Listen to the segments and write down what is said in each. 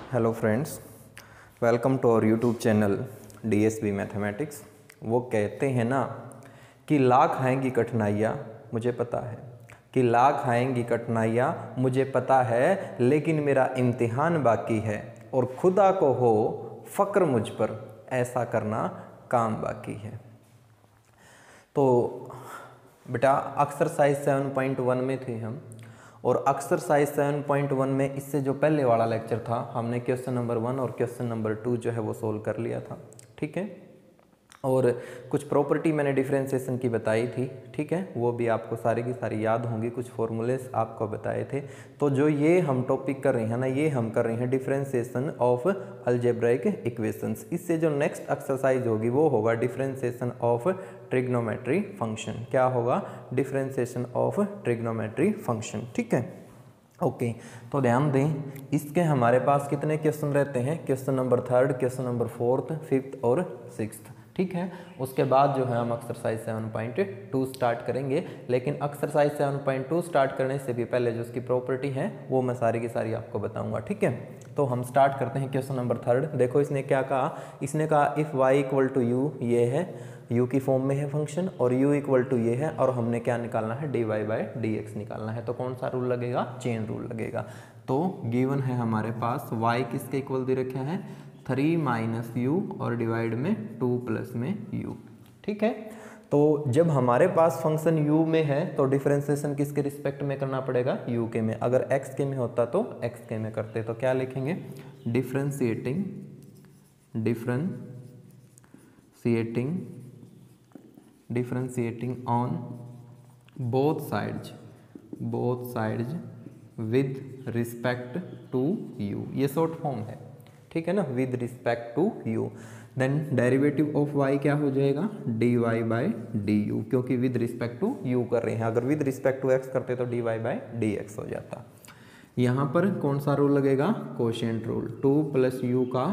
Hello friends, welcome to our YouTube channel DSB mathematics. वो कहते हैं ना कि लाख आएंगी कठिनाइयाँ, मुझे पता है कि लाख आएंगी कठिनाइयाँ मुझे पता है, लेकिन मेरा इम्तिहान बाकी है और खुदा को हो फ़क्र मुझ पर, ऐसा करना काम बाकी है। तो बेटा एक्सरसाइज 7.1 में थे हम, और एक्सरसाइज 7.1 में इससे जो पहले वाला लेक्चर था हमने क्वेश्चन नंबर 1 और क्वेश्चन नंबर 2 जो है वो सोल्व कर लिया था। ठीक है, और कुछ प्रॉपर्टी मैंने डिफरेंशिएशन की बताई थी। ठीक है, वो भी आपको सारी की सारी याद होंगी, कुछ फॉर्मूलेस आपको बताए थे। तो जो ये हम टॉपिक कर रहे हैं ना, ये हम कर रहे हैं डिफरेंशिएशन ऑफ अलजेब्राइक इक्वेशंस। इससे जो नेक्स्ट एक्सरसाइज होगी वो होगा डिफरेंशिएशन ऑफ ट्रिग्नोमेट्री फंक्शन। क्या होगा? Differentiation of trigonometry function. ठीक है, ओके। तो ध्यान दें, इसके हमारे पास कितने क्वेश्चन रहते हैं? Question number 3, question number 4, 5th और 6th। ठीक है, उसके बाद जो है हम एक्सरसाइज 7.2 स्टार्ट करेंगे। लेकिन एक्सरसाइज 7.2 स्टार्ट करने से भी पहले जो उसकी प्रॉपर्टी है वो मैं सारी की सारी आपको बताऊंगा। ठीक है, तो हम स्टार्ट करते हैं क्वेश्चन नंबर 3। देखो इसने क्या कहा, इसने कहा if y equal to u, ये है u की फॉर्म में है फंक्शन, और u इक्वल टू ये है, और हमने क्या निकालना है? dy बाई dx निकालना है। तो कौन सा रूल लगेगा? चेन रूल लगेगा। तो गिवन है हमारे पास y किसके इक्वल दे रखा है? 3 माइनस यू और डिवाइड में 2 प्लस में u। ठीक है, तो जब हमारे पास फंक्शन u में है तो डिफरेंशिएशन किसके रिस्पेक्ट में करना पड़ेगा? u के में। अगर x के में होता तो x के में करते। तो क्या लिखेंगे? Differentiating on both sides with respect to u। ये शॉर्ट फॉर्म है। ठीक है ना, with respect to u। Then derivative of y क्या हो जाएगा? dy बाई du, क्योंकि विद रिस्पेक्ट टू u कर रहे हैं। अगर विद रिस्पेक्ट टू x करते तो dy बाई dx हो जाता। यहाँ पर कौन सा रूल लगेगा? Quotient rule. 2 प्लस यू का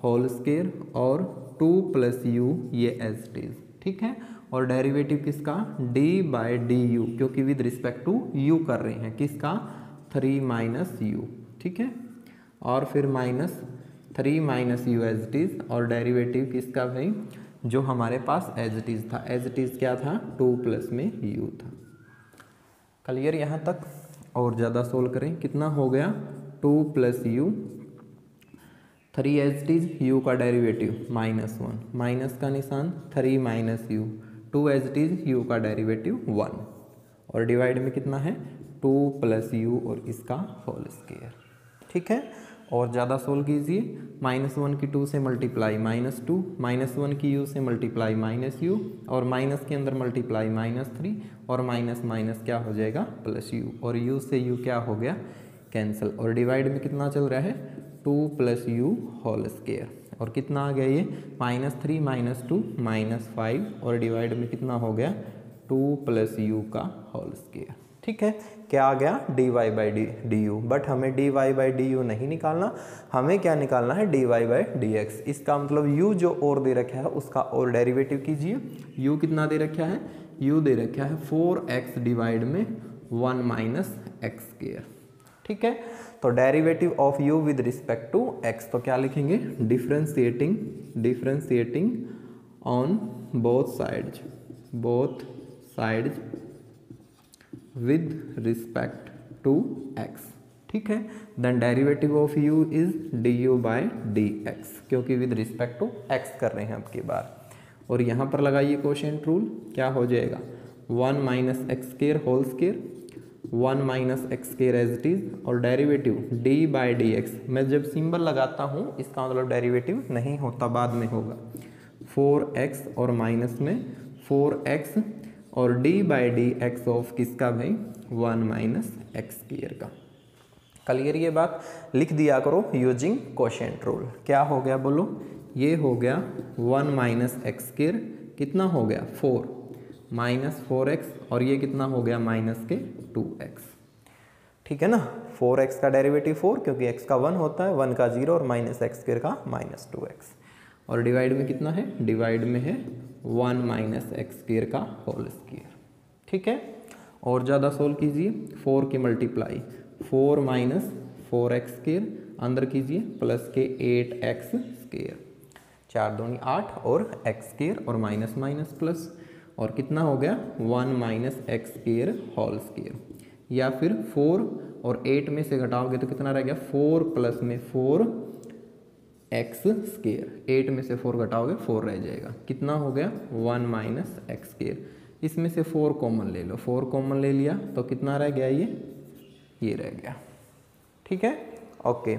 होल स्क्वायर और 2 प्लस यू ये एज इट इज। ठीक है, और डेरिवेटिव किसका? d बाई डी यू, क्योंकि विद रिस्पेक्ट टू u कर रहे हैं। किसका? 3 माइनस यू। ठीक है, और फिर minus 3 minus u as it is, और डेरिवेटिव किसका भाई? जो हमारे पास एज इट इज था। एज इट इज क्या था? 2 प्लस में u था। क्लियर यहाँ तक? और ज़्यादा सोल्व करें, कितना हो गया? 2 plus u, 3 as it is, u का डेरिवेटिव -1, माइनस का निशान, 3 minus u, 2 as it is, u का डेरिवेटिव 1, और डिवाइड में कितना है? 2 प्लस यू और इसका होल स्क्वायर। ठीक है, और ज़्यादा सोल्व कीजिए। -1 की 2 से मल्टीप्लाई -2, -1 की u से मल्टीप्लाई -u, और माइनस के अंदर मल्टीप्लाई -3, और माइनस माइनस क्या हो जाएगा? प्लस u, और u से u क्या हो गया? कैंसिल, और डिवाइड में कितना चल रहा है? 2 प्लस यू होल स्क्वायर, और कितना आ गया ये? -3 -2 -5, और डिवाइड में कितना हो गया? 2 प्लस यू का होल स्क्वायर। ठीक है, क्या आ गया? dy by D you. But हमें dy बाई डी यू नहीं निकालना, हमें क्या निकालना है? dy by dx। इसका मतलब u जो और दे रखा है उसका और डेरिवेटिव कीजिए। u कितना दे रखा है? u दे रखा है 4x डिवाइड में 1 माइनस एक्स स्क्वायर। ठीक है, तो derivative of u with respect to x, तो क्या लिखेंगे? Differentiating on both sides with respect to x। ठीक है, then derivative of u is du by dx, क्योंकि विद रिस्पेक्ट टू x कर रहे हैं अब की बार। और यहाँ पर लगाइए कोशेंट रूल। क्या हो जाएगा? 1 minus x square whole square, 1 minus x square as it is, और derivative d by d x. मैं जब सिंबल लगाता हूँ इसका मतलब डेरिवेटिव नहीं होता, बाद में होगा। 4x और माइनस में 4x, और d by d x of किसका भाई? 1 माइनस एक्स स्क्वायर का। क्लियर ये बात? लिख दिया करो यूजिंग कोशेंट रूल। क्या हो गया बोलो? ये हो गया 1 माइनस एक्स स्क्वायर, कितना हो गया? 4 माइनस 4x, और ये कितना हो गया? माइनस के 2x। ठीक है ना, 4x का डेरिवेटिव 4, क्योंकि x का 1 होता है, 1 का 0, और माइनस एक्स स्क्वायर का -2x, और डिवाइड में कितना है? डिवाइड में है 1 माइनस एक्स स्क्वायर का होल स्क्वायर। ठीक है, और ज़्यादा सोल्व कीजिए। 4 की मल्टीप्लाई, 4 माइनस 4x स्क्वायर अंदर कीजिए प्लस के 8x², 4 दूनी 8 और x² और माइनस माइनस प्लस, और कितना हो गया 1 - x² या फिर 4 और 8 में से घटाओगे तो कितना रह गया 4 प्लस में 4x², 8 में से 4 घटाओगे 4 रह जाएगा, कितना हो गया 1 - x²। इसमें से 4 कॉमन ले लो, 4 कॉमन ले लिया तो कितना रह गया ये रह गया। ठीक है, ओके।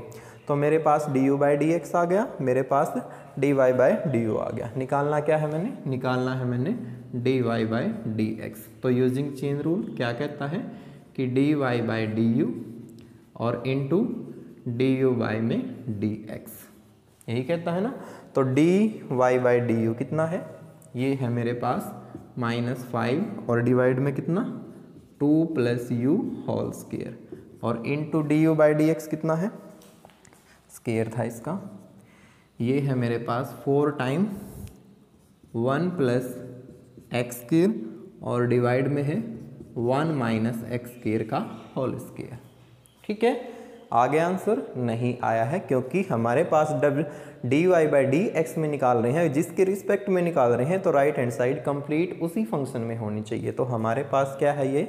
तो मेरे पास du/dx आ गया, मेरे पास dy/du आ गया। निकालना क्या है मैंने, निकालना है मैंने dy/dx। तो यूजिंग चेन रूल क्या कहता है कि dy/du और इनटू du में dx, यही कहता है ना। तो dy/du कितना है, ये है मेरे पास -5 और डिवाइड में कितना 2 + u² और इनटू du/dx कितना है, स्क्वायर था इसका, ये है मेरे पास 4 टाइम 1 + x² और डिवाइड में है 1 - x² का होल स्क्वायर। ठीक है, आ गया आंसर, नहीं आया है क्योंकि हमारे पास dy/dx में निकाल रहे हैं, जिसके रिस्पेक्ट में निकाल रहे हैं तो राइट हैंड साइड कंप्लीट उसी फंक्शन में होनी चाहिए। तो हमारे पास क्या है,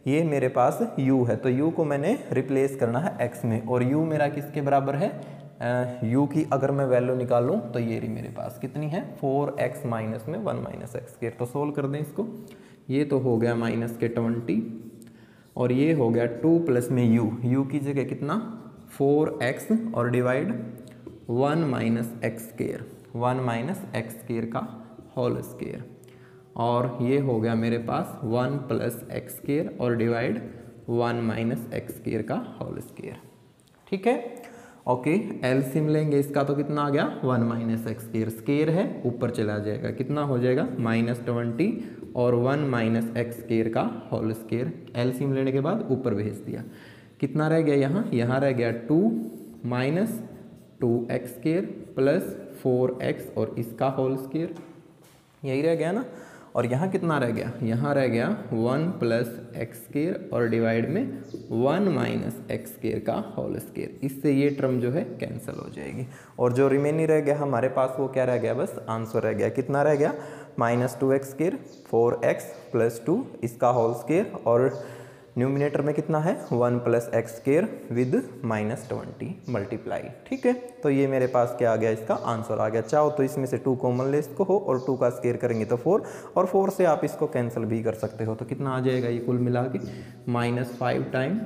ये मेरे पास u है, तो u को मैंने रिप्लेस करना है x में, और u मेरा किसके बराबर है, u की अगर मैं वैल्यू निकालूं तो ये रही मेरे पास कितनी है 4x माइनस में 1 - x²। तो सोल्व कर दें इसको, ये तो हो गया -20 और ये हो गया 2 प्लस में u की जगह कितना 4x और डिवाइड 1 - x², 1 - x² का होल स्क्वायर, और ये हो गया मेरे पास 1 + x² और डिवाइड 1 - x² का होल स्क्वायर। ठीक है, ओके। एलसीएम लेंगे इसका तो कितना आ गया 1 - x², स्क्वायर है ऊपर चला जाएगा, कितना हो जाएगा -20 और 1 - x² का होल स्क्वायर। एलसीएम लेने के बाद ऊपर भेज दिया, कितना रह गया यहाँ रह गया 2 - 2x² प्लस 4x और इसका होल स्क्वायर, यही रह गया ना। और यहाँ कितना रह गया, यहाँ रह गया 1 + x² और डिवाइड में 1 - x² का होल स्क्वायर। इससे ये टर्म जो है कैंसिल हो जाएगी, और जो रिमेनिंग रह गया हमारे पास वो क्या रह गया, बस आंसर रह गया। कितना रह गया -2x², 4x + 2 इसका होल स्क्वायर, और न्यूमिनेटर में कितना है 1 + x² विद -20 मल्टीप्लाई। ठीक है, तो ये मेरे पास क्या आ गया, इसका आंसर आ गया। चाहो तो इसमें से 2 कॉमन ले इसको हो, और 2 का स्क्वायर करेंगे तो 4, और 4 से आप इसको कैंसिल भी कर सकते हो। तो कितना आ जाएगा ये कुल मिला के -5 टाइम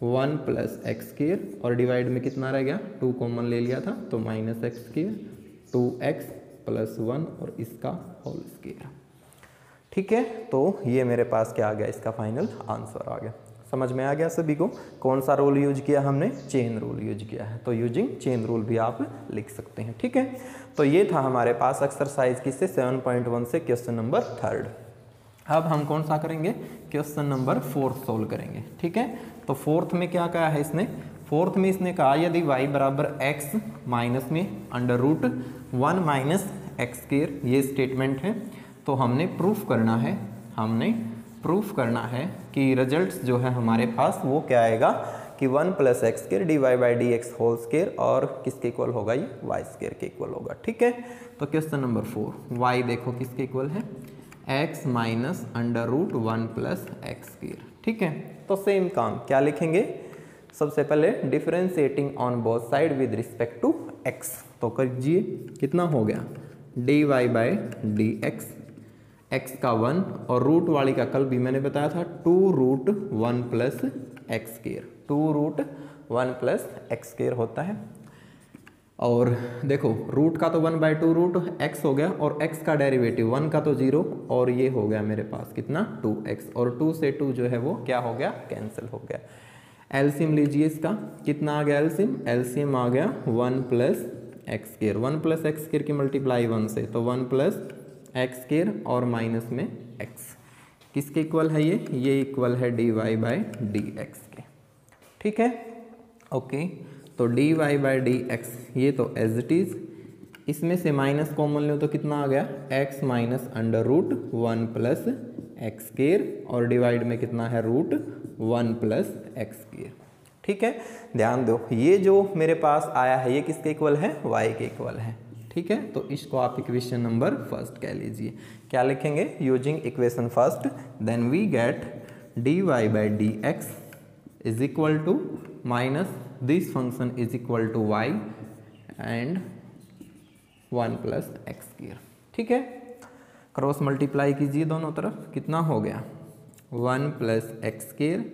1 + x² और डिवाइड में कितना रह गया 2 कॉमन ले लिया था तो -x², 2x + 1 और इसका होल स्क्वायर। ठीक है, तो ये मेरे पास क्या आ गया, इसका फाइनल आंसर आ गया। समझ में आ गया सभी को, कौन सा रूल यूज किया हमने, चेन रूल यूज किया है। तो यूजिंग चेन रूल भी आप लिख सकते हैं। ठीक है, तो ये था हमारे पास एक्सरसाइज किससे 7.1 से क्वेश्चन नंबर 3। अब हम कौन सा करेंगे, क्वेश्चन नंबर 4 सोल्व करेंगे। ठीक है, तो 4th में क्या कहा है इसने, 4th में इसने कहा यदि y = x माइनस में √1 - x², ये स्टेटमेंट है। तो हमने प्रूफ करना है कि रिजल्ट्स जो है हमारे पास वो क्या आएगा कि 1 + x² dy/dx होल स्क्वायर, और किसके इक्वल होगा, ये y² के इक्वल होगा। ठीक है, तो क्वेश्चन नंबर 4, y देखो किसके इक्वल है, x माइनस √1 + x²। ठीक है, तो सेम काम क्या लिखेंगे, सबसे पहले differentiating on both side with respect to x। तो करिए, कितना हो गया dy/dx, x का 1 और रूट वाली का कल भी मैंने बताया था 2√1 + x², 2√1 + x² होता है। और देखो रूट का तो 1/2√x हो गया, और x का डेरिवेटिव 1 का तो 0, और ये हो गया मेरे पास कितना 2x, और 2 से 2 जो है वो क्या हो गया, कैंसिल हो गया। एलसीएम लीजिए इसका, कितना आ गया एलसीएम आ गया 1 + x², 1 + x² की मल्टीप्लाई 1 से, तो 1 + x² और माइनस में x, किसके इक्वल है ये इक्वल है dy/dx के। ठीक है, ओके। तो dy/dx ये तो एज इट इज, इसमें से माइनस कॉमन लो तो कितना आ गया x माइनस √1 + x² और डिवाइड में कितना है √1 + x²। ठीक है, ध्यान दो ये जो मेरे पास आया है ये किसके इक्वल है, y के इक्वल है। ठीक है, तो इसको आप इक्वेशन नंबर फर्स्ट कह लीजिए। क्या लिखेंगे, using equation first then we get dy by d x is equal to minus this function is equal to y and 1 plus x square. ठीक है, क्रॉस मल्टीप्लाई कीजिए दोनों तरफ, कितना हो गया 1 प्लस एक्स स्क्वायर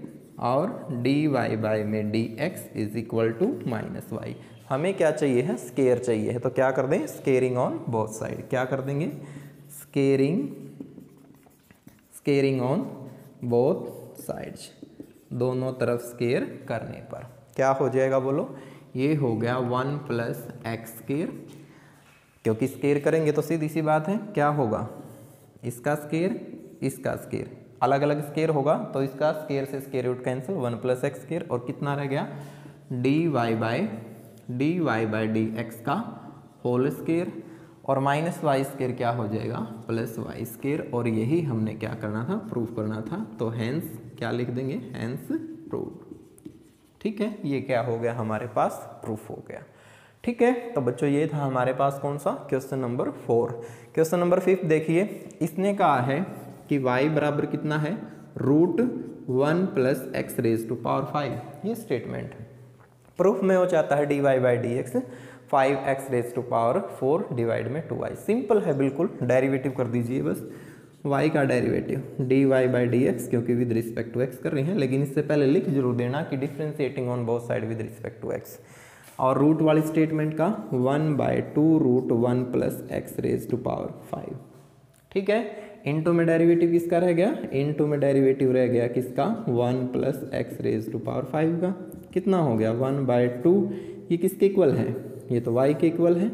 और dy बाई में d x is equal to minus y. हमें क्या चाहिए है, स्केयर चाहिए है, तो क्या कर दें, स्केयरिंग ऑन बोथ साइड। क्या कर देंगे, स्केयरिंग ऑन बोथ साइड्स, दोनों तरफ स्केयर करने पर क्या हो जाएगा बोलो, ये हो गया 1 प्लस एक्स स्केयर, क्योंकि स्केयर करेंगे तो सीधी सी बात है क्या होगा, इसका स्केयर इसका स्केयर, अलग अलग स्केयर होगा तो इसका स्केयर से square root cancel, 1 plus x square और कितना रह गया dy बाई डी एक्स का होल स्केयर और माइनस वाई स्केयर क्या हो जाएगा प्लस वाई स्केयर, और यही हमने क्या करना था, प्रूफ करना था। तो हैंस क्या लिख देंगे, हैंस प्रूव्ड। ठीक है, ये क्या हो गया हमारे पास, प्रूफ हो गया। ठीक है, तो बच्चों ये था हमारे पास कौन सा, क्वेश्चन नंबर 4। क्वेश्चन नंबर 5 देखिए, इसने कहा है कि y बराबर कितना है, root 1 plus x raise to power 5। ये स्टेटमेंट है, प्रूफ में हो जाता है dy by d x 5x raise to power 4 divide में 2y। सिंपल है बिल्कुल, डेरिवेटिव कर दीजिए बस, y का derivative dy by d x, क्योंकि विद रिस्पेक्ट टू x कर रहे हैं, लेकिन इससे पहले लिख जरूर देना कि differentiating on both side with respect to x। और रूट वाली स्टेटमेंट का 1/2 root 1 plus x raise to power 5। ठीक है, इनटू में डेरिवेटिव किसका रह गया, इनटू में डेरिवेटिव रह गया किसका, 1 plus x raise to power 5 का, कितना हो गया 1/2। ये किसके इक्वल है, ये तो y के इक्वल है,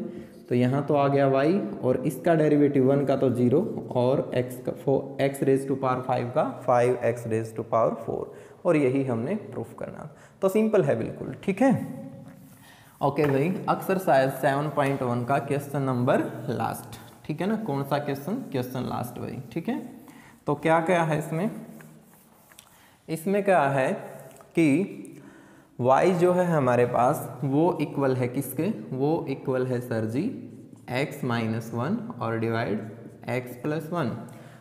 तो यहाँ तो आ गया y और इसका डेरिवेटिव 1 का तो 0 और x का x रेज टू पावर 5 का 5x रेज टू पावर 4, और यही हमने प्रूफ करना। तो सिंपल है बिल्कुल। ठीक है, ओके भाई, एक्सरसाइज 7.1 का क्वेश्चन नंबर लास्ट। ठीक है ना, कौन सा क्वेश्चन, क्वेश्चन लास्ट भाई। ठीक है, तो क्या क्या है इसमें, इसमें क्या है कि y जो है हमारे पास वो इक्वल है किसके, वो इक्वल है सर जी x माइनस 1 और डिवाइड x प्लस 1,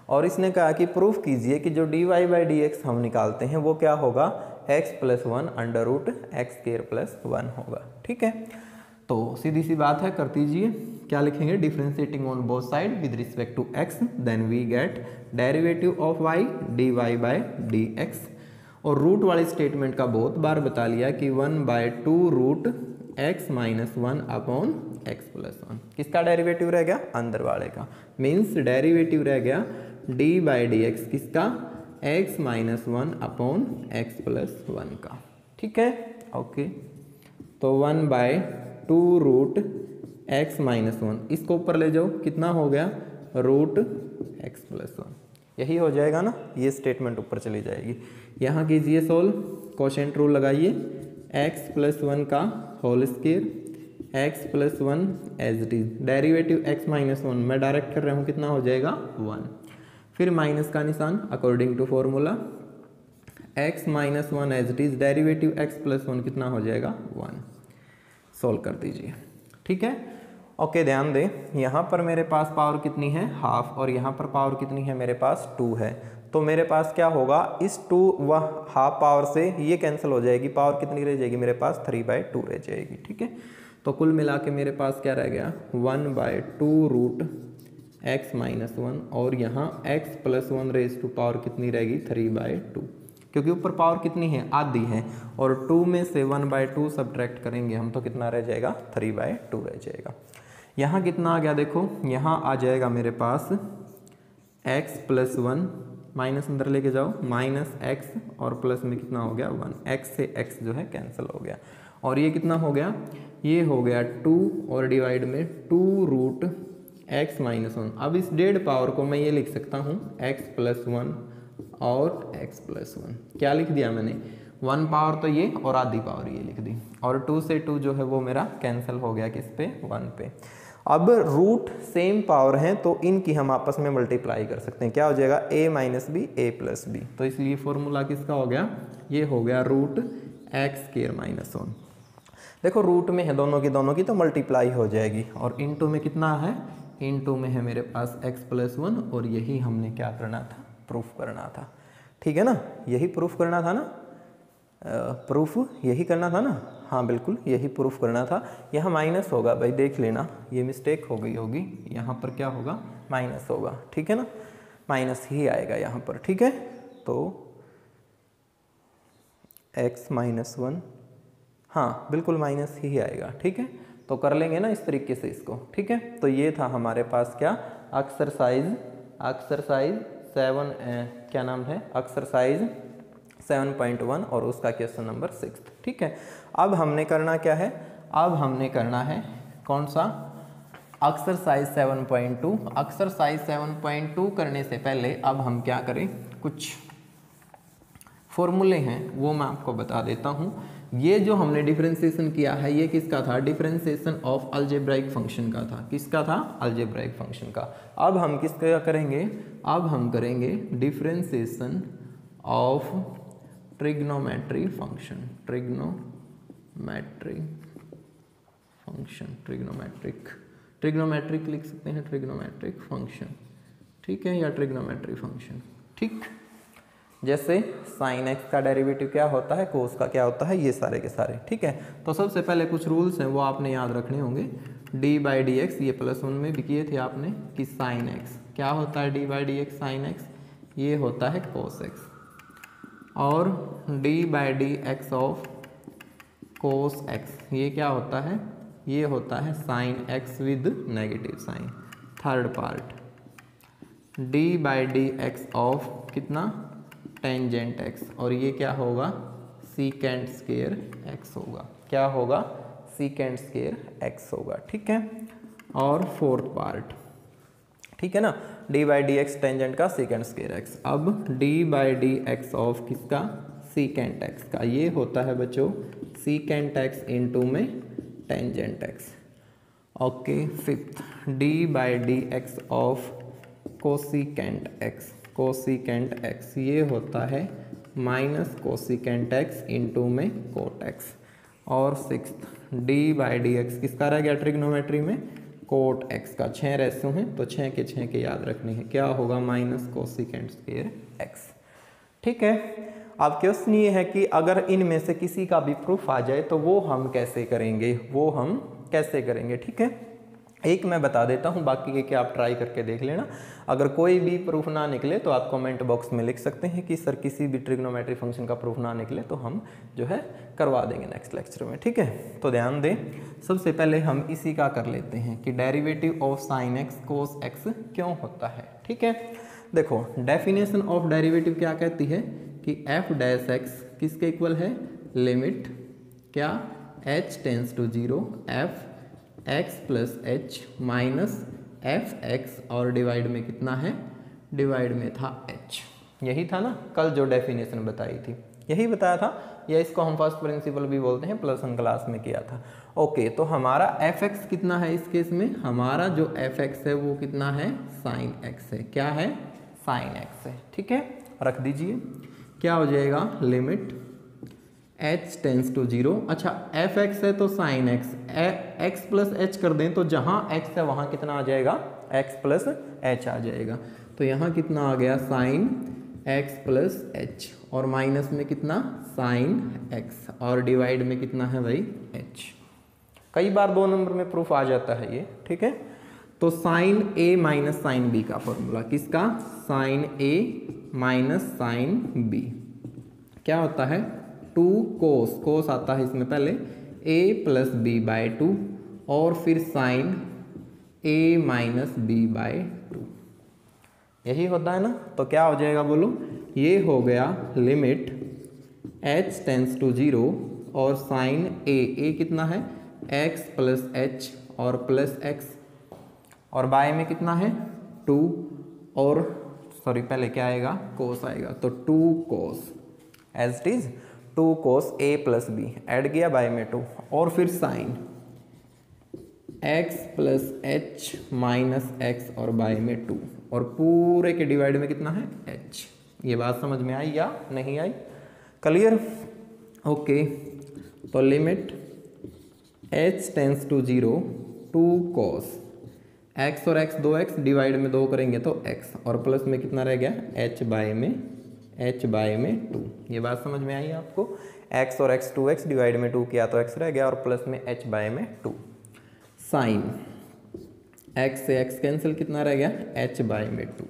और इसने कहा कि प्रूफ कीजिए कि जो dy बाई डी एक्स हम निकालते हैं वो क्या होगा, x plus 1 under root x square plus 1 होगा। ठीक है, तो सीधी सी बात है, कर दीजिए। क्या लिखेंगे, differentiating on both side with respect to x, then we get derivative of y dy by d x, और रूट वाली स्टेटमेंट का बहुत बार बता लिया कि 1/2 root x minus 1 upon x plus 1। किसका डेरिवेटिव रह गया, अंदर वाले का, मीन्स डेरिवेटिव रह गया डी बाई डी एक्स किसका, x minus 1 upon x plus 1 का। ठीक है, ओके, तो 1/2 रूट x माइनस 1, इसको ऊपर ले जाओ, कितना हो गया रूट x प्लस 1, यही हो जाएगा ना, ये स्टेटमेंट ऊपर चली जाएगी। यहाँ कीजिए सोल्व, कोशेंट रूल लगाइए, x प्लस 1 का whole square, x plus 1 as it is, derivative x minus 1 मैं डायरेक्ट कर रहा हूँ, कितना हो जाएगा 1, फिर माइनस का निशान according to formula, x minus 1 as it is, derivative x plus 1 कितना हो जाएगा 1, सोल्व कर दीजिए। ठीक है, ओके, ध्यान दें, यहाँ पर मेरे पास पावर कितनी है, हाफ, और यहाँ पर पावर कितनी है मेरे पास 2 है, तो मेरे पास क्या होगा, इस 2 व हाफ पावर से ये कैंसिल हो जाएगी, पावर कितनी रह जाएगी मेरे पास 3/2 रह जाएगी। ठीक है, तो कुल मिला के मेरे पास क्या रह गया 1/2 रूट x माइनस 1, और यहाँ x plus 1 raise to power कितनी रहेगी 3/2, क्योंकि ऊपर पावर कितनी है, आधी है, और 2 में से 1/2 सब्ट्रैक्ट करेंगे हम तो कितना रह जाएगा 3/2 रह जाएगा। यहाँ कितना आ गया देखो, यहाँ आ जाएगा मेरे पास x प्लस 1, माइनस अंदर लेके जाओ, माइनस x और प्लस में कितना हो गया 1, x से x जो है कैंसिल हो गया, और ये कितना हो गया, ये हो गया 2 और डिवाइड में 2 रूट x माइनस 1। अब इस डेढ़ पावर को मैं ये लिख सकता हूँ x प्लस 1 और x प्लस 1, क्या लिख दिया मैंने, 1 पावर तो ये और आधी पावर ये लिख दी, और 2 से 2 जो है वो मेरा कैंसिल हो गया किस पे, 1 पे। अब रूट सेम पावर हैं तो इनकी हम आपस में मल्टीप्लाई कर सकते हैं, क्या हो जाएगा a minus b a plus b, तो इसलिए फॉर्मूला किसका हो गया, ये हो गया रूट एक्स स्क्वायर माइनस 1। देखो रूट में है दोनों की तो मल्टीप्लाई हो जाएगी, और इनटू में कितना है, इनटू में है मेरे पास x प्लस 1, और यही हमने क्या करना था, प्रूफ करना था। ठीक है ना, यही प्रूफ करना था ना, प्रूफ यही करना था ना, हाँ बिल्कुल यही प्रूफ करना था। यहाँ माइनस होगा भाई, देख लेना ये मिस्टेक हो गई होगी, यहाँ पर क्या होगा, माइनस होगा। ठीक है ना, माइनस ही आएगा यहाँ पर। ठीक है, तो x माइनस 1, हाँ बिल्कुल माइनस ही आएगा। ठीक है, तो कर लेंगे ना इस तरीके से इसको। ठीक है, तो ये था हमारे पास क्या, एक्सरसाइज 7 क्या नाम है, एक्सरसाइज 7.1 और उसका क्वेश्चन नंबर 6। ठीक है, अब हमने करना क्या है, अब हमने करना है कौन सा, एक्सरसाइज 7.2। एक्सरसाइज 7.2 करने से पहले अब हम क्या करें, कुछ फॉर्मूले हैं वो मैं आपको बता देता हूँ। ये जो हमने डिफरेंशिएशन किया है ये किसका था, डिफरेंशिएशन ऑफ अलजेब्राइक फंक्शन का था। किसका था, अलजेब्राइक फंक्शन का। अब हम किसका करेंगे, अब हम करेंगे differentiation of trigonometry function, trigonometric लिख सकते हैं, ट्रिग्नोमेट्रिक फंक्शन। ठीक है, या ट्रिग्नोमेट्री फंक्शन। ठीक, जैसे साइन एक्स का डेरिवेटिव क्या होता है, कोस का क्या होता है, ये सारे के सारे। ठीक है, तो सबसे पहले कुछ रूल्स हैं वो आपने याद रखने होंगे। डी बाई डी एक्स, ये प्लस 1 में भी किए थे आपने कि साइन एक्स क्या होता है, d by d x sine x, ये होता है कोस एक्स। और d by d x of cos x, ये क्या होता है, ये होता है sine x with negative sign. Third part d by d x of कितना, टेंजेंट एक्स, और ये क्या होगा, सीकेंट स्क्वायर एक्स होगा। क्या होगा, सीकेंट स्क्वायर एक्स होगा। ठीक है, और फोर्थ पार्ट, ठीक है ना, D by d x tangent का सीकेंट स्क्वायर एक्स। अब D by d x of किसका, सीकेंट एक्स का, ये होता है बच्चों सीकेंट एक्स इंटू में tangent x. Okay, fifth D by d x of cosecant x, cosecant x, ये होता है माइनस कोसिकेंट एक्स इंटू में कोट एक्स। और sixth D by d x किसका रह गया ट्रिग्नोमेट्री में, कोट एक्स का। 6 रेशो हैं तो 6 के याद रखने हैं, क्या होगा, माइनस कोसिकेंट स्क्वायर एक्स। ठीक है, अब क्वेश्चन ये है कि अगर इनमें से किसी का भी प्रूफ आ जाए तो वो हम कैसे करेंगे, वो हम कैसे करेंगे। ठीक है, एक मैं बता देता हूँ, बाकी के आप ट्राई करके देख लेना। अगर कोई भी प्रूफ ना निकले तो आप कमेंट बॉक्स में लिख सकते हैं कि सर किसी भी ट्रिग्नोमेट्री फंक्शन का प्रूफ ना निकले तो हम जो है करवा देंगे नेक्स्ट लेक्चर में। ठीक है, तो ध्यान दें, सबसे पहले हम इसी का कर लेते हैं कि derivative of sine x cos x क्यों होता है। ठीक है, देखो डेफिनेशन ऑफ डेरिवेटिव क्या कहती है कि एफ डैश एक्स किसके इक्वल है, लिमिट क्या, h tends to 0 f x plus h minus f x, और डिवाइड में कितना है, डिवाइड में था h। यही था ना कल जो डेफिनेशन बताई थी, यही बताया था, या इसको हम फर्स्ट प्रिंसिपल भी बोलते हैं, प्लस 1 क्लास में किया था। ओके, तो हमारा एफ एक्स कितना है इस केस में, हमारा जो एफ एक्स है वो कितना है, साइन एक्स है। क्या है, साइन एक्स है। ठीक है, रख दीजिए, क्या हो जाएगा, लिमिट h टेंस टू 0। अच्छा, एफ एक्स है तो sine x, x plus H कर दें तो जहाँ x है वहाँ कितना आ जाएगा, x प्लस एच आ जाएगा। तो यहाँ कितना आ गया, साइन x प्लस एच, और माइनस में कितना, साइन x, और डिवाइड में कितना है भाई, h। कई बार 2 नंबर में प्रूफ आ जाता है ये। ठीक है, तो sine a minus sine b का फॉर्मूला, किसका, sine a minus sine b क्या होता है, 2 कोस, कोस आता है इसमें पहले, a प्लस बी बाई 2, और फिर sine a minus b by 2, यही होता है ना। तो क्या हो जाएगा बोलो, ये हो गया लिमिट h टेंस टू 0 और साइन a कितना है, x प्लस एच और प्लस x, और बाय में कितना है 2, और सॉरी पहले क्या आएगा, कोस आएगा, तो 2 cos as it is 2 cos a plus B, add किया बाय में 2, और फिर sine x plus h minus x और बाय में 2, और पूरे के डिवाइड में कितना है h। ये बात समझ में आई या नहीं आई, क्लियर। ओके, तो limit h tends to 0 two cos x और x 2x डिवाइड में 2 करेंगे तो x और प्लस में कितना रह गया h बाय में 2। ये बात समझ में आई आपको? x और x 2x डिवाइड में 2 किया तो x रह गया और प्लस में h बाय में 2। साइन x से x कैंसिल, कितना रह गया h बाय में 2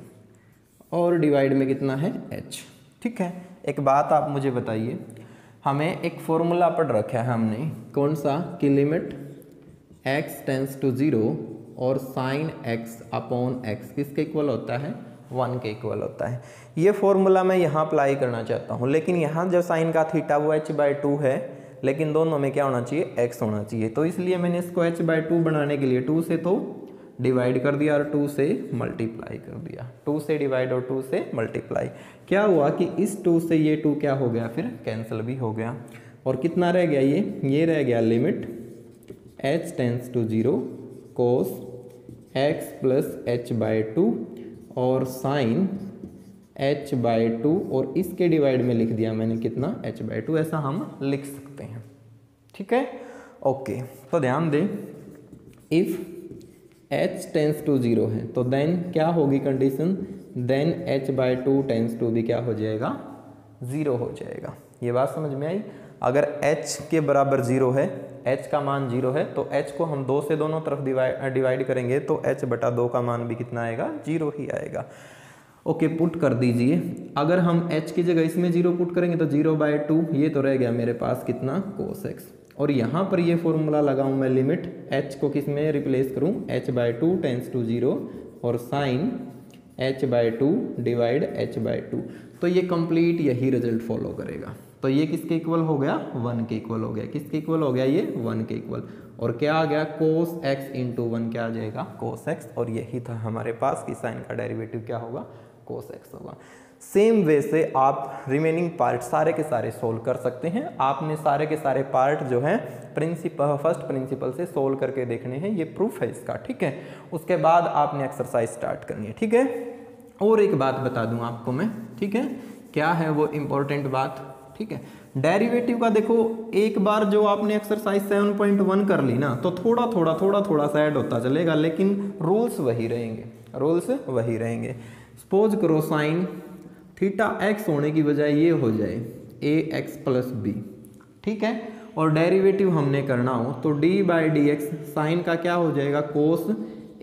और डिवाइड में कितना है h। ठीक है, एक बात आप मुझे बताइए, हमें एक फॉर्मूला पढ़ रखा है हमने, कौन सा, कि लिमिट x टेंस टू 0 और साइन x अपॉन x किसके इक्वल होता है, 1 के इक्वल होता है। ये फॉर्मूला मैं यहाँ अप्लाई करना चाहता हूँ, लेकिन यहाँ जो साइन का थीटा वो h बाय 2 है, लेकिन दोनों में क्या होना चाहिए, x होना चाहिए। तो इसलिए मैंने इसको h बाय 2 बनाने के लिए 2 से तो डिवाइड कर दिया और 2 से मल्टीप्लाई कर दिया। 2 से डिवाइड और 2 से मल्टीप्लाई, क्या हुआ कि इस 2 से ये 2 क्या हो गया, फिर कैंसिल भी हो गया। और कितना रह गया, ये रह गया limit h tends to 0 cos x plus h by 2 और साइन h बाय 2 और इसके डिवाइड में लिख दिया मैंने कितना, h बाय 2, ऐसा हम लिख सकते हैं। ठीक है, ओके। तो ध्यान दें, इफ़ h टेंस टू 0 है तो देन क्या होगी condition, then h by 2 tends to भी क्या हो जाएगा, 0 हो जाएगा। ये बात समझ में आई? अगर h के बराबर 0 है, h का मान 0 है, तो h को हम 2 से दोनों तरफ डिवाइड करेंगे तो h बटा 2 का मान भी कितना आएगा, 0 ही आएगा। ओके, पुट कर दीजिए। अगर हम h की जगह इसमें 0 पुट करेंगे तो 0 बाय 2, ये तो रह गया मेरे पास कितना, कोस x। और यहाँ पर ये फॉर्मूला लगाऊं मैं, लिमिट h को किस में रिप्लेस करूं, h बाय 2 टेंस टू 0 और sine h by 2 divide h by 2, तो ये कंप्लीट यही रिजल्ट फॉलो करेगा। तो ये किसके इक्वल हो गया, 1 के इक्वल हो गया। किसके इक्वल हो गया, ये 1 के इक्वल। और क्या आ गया, कोस x इंटू 1 क्या आ जाएगा, कोस x। और यही था हमारे पास कि साइन का डेरिवेटिव क्या होगा, कोस x होगा। सेम वे से आप रिमेनिंग पार्ट सारे के सारे सोल्व कर सकते हैं। आपने सारे के सारे पार्ट जो हैं फर्स्ट प्रिंसिपल से सोल्व करके देखने हैं, ये प्रूफ है इसका। ठीक है, उसके बाद आपने एक्सरसाइज स्टार्ट करनी है। ठीक है, और एक बात बता दूं आपको मैं, ठीक है, क्या है वो इम्पोर्टेंट बात। ठीक है, डेरिवेटिव का देखो, एक बार जो आपने एक्सरसाइज 7.1 कर ली ना, तो थोड़ा थोड़ा सा ऐड होता चलेगा, लेकिन रूल्स वही रहेंगे। सपोज करो साइन थीटा x होने की बजाय ये हो जाए ax प्लस बी। ठीक है, और डेरिवेटिव हमने करना हो तो d by d x, sine का क्या हो जाएगा, cos